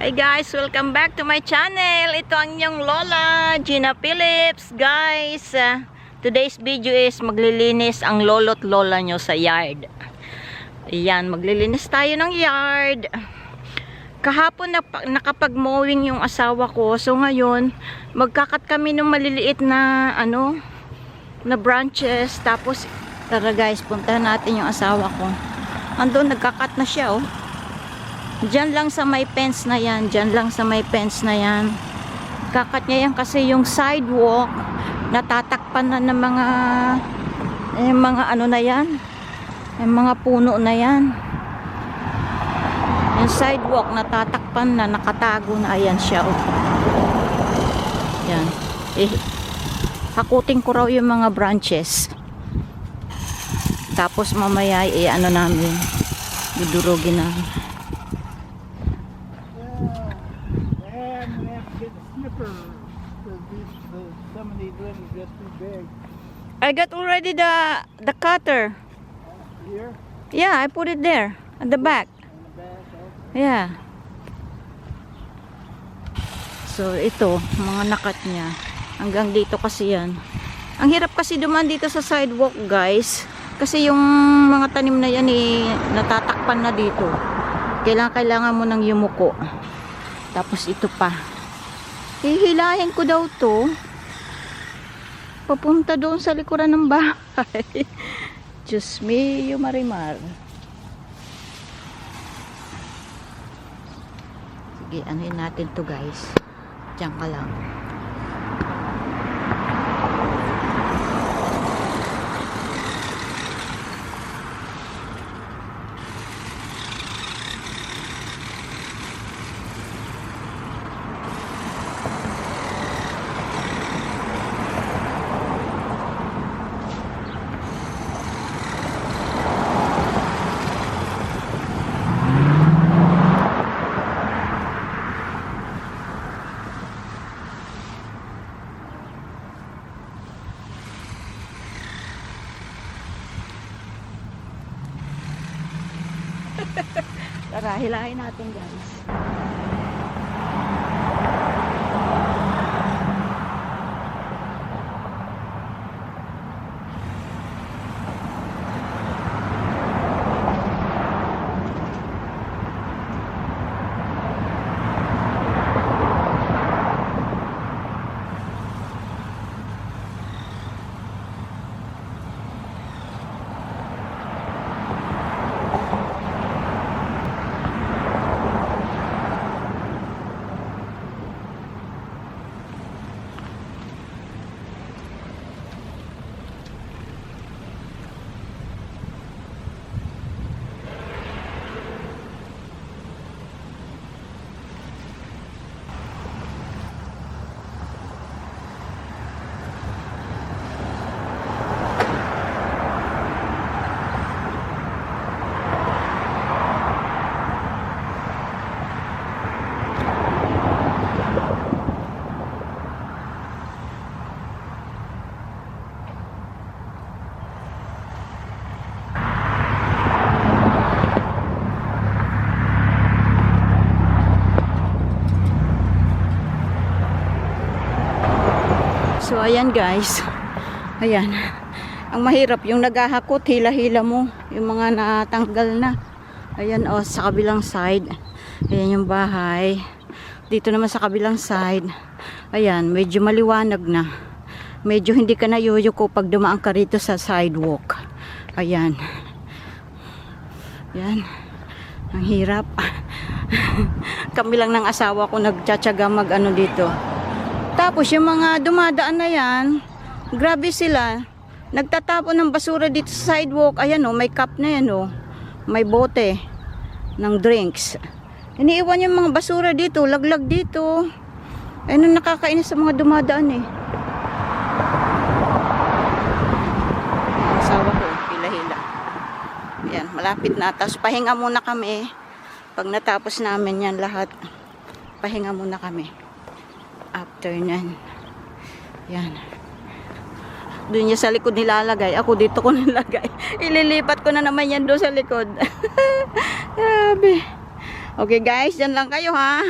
Hi guys, welcome back to my channel. Ito ang inyong Lola, Gina Phillips. Guys, today's video is maglilinis ang lolo't lola nyo sa yard. Ayan, maglilinis tayo ng yard. Kahapon nakapag-mowing yung asawa ko. So ngayon, magkakat kami ng maliliit na na branches. Tapos, tara guys, puntahan natin yung asawa ko. Andun, nagkakat na siya oh. Diyan lang sa may fence na yan. Diyan lang sa may fence na yan. Kakat niya yan kasi yung sidewalk natatakpan na ng mga ano na yan. Yung mga puno na yan. Yung sidewalk natatakpan na, nakatago na. Ayan siya. Oh. Yan. Hakutin ko raw yung mga branches. Tapos mamaya ano namin. Dudurugin namin. I got already the cutter. Here? Yeah, I put it there at the back. Yeah. So ito, mga nakat niya. Hanggang dito kasi yan. Ang hirap kasi dumaan dito sa sidewalk, guys. Kasi yung mga tanim na yan natatakpan na dito. Kailangan mo ng yumuko. Tapos ito pa. Hihilahin ko daw to. Papunta doon sa likuran ng bahay. Diyos me, Marimar. Sige, anuhin natin to guys. Diyan ka lang. Tara, hilahin natin guys. So ayan guys. Ayan. Ang mahirap yung naghahakot, hila-hila mo yung mga natanggal na. Ayan oh, sa kabilang side. Ayan yung bahay. Dito naman sa kabilang side. Ayan, medyo maliwanag na. Medyo hindi ka na yuyuko pag dumaan ka rito sa sidewalk. Ayan. Ayan. Ang hirap. Kami lang ng asawa ko nagtsatsaga mag-ano dito. Tapos yung mga dumadaan na yan, grabe sila. Nagtatapon ng basura dito sa sidewalk. Ayan oh, may cup na yan oh. May bote ng drinks. Iniiwan yung mga basura dito, laglag dito. Ayun, nakakainis sa mga dumadaan eh. Asawa ko, hila-hila. Ayan, malapit na. Tapos pahinga muna kami. Pag natapos namin yan lahat, pahinga muna kami. After nan. Yan. Doon niya sa likod nilalagay. Ako dito ko nilagay. Ililipat ko na naman yan doon sa likod. Grabe. Okay guys, dyan lang kayo ha.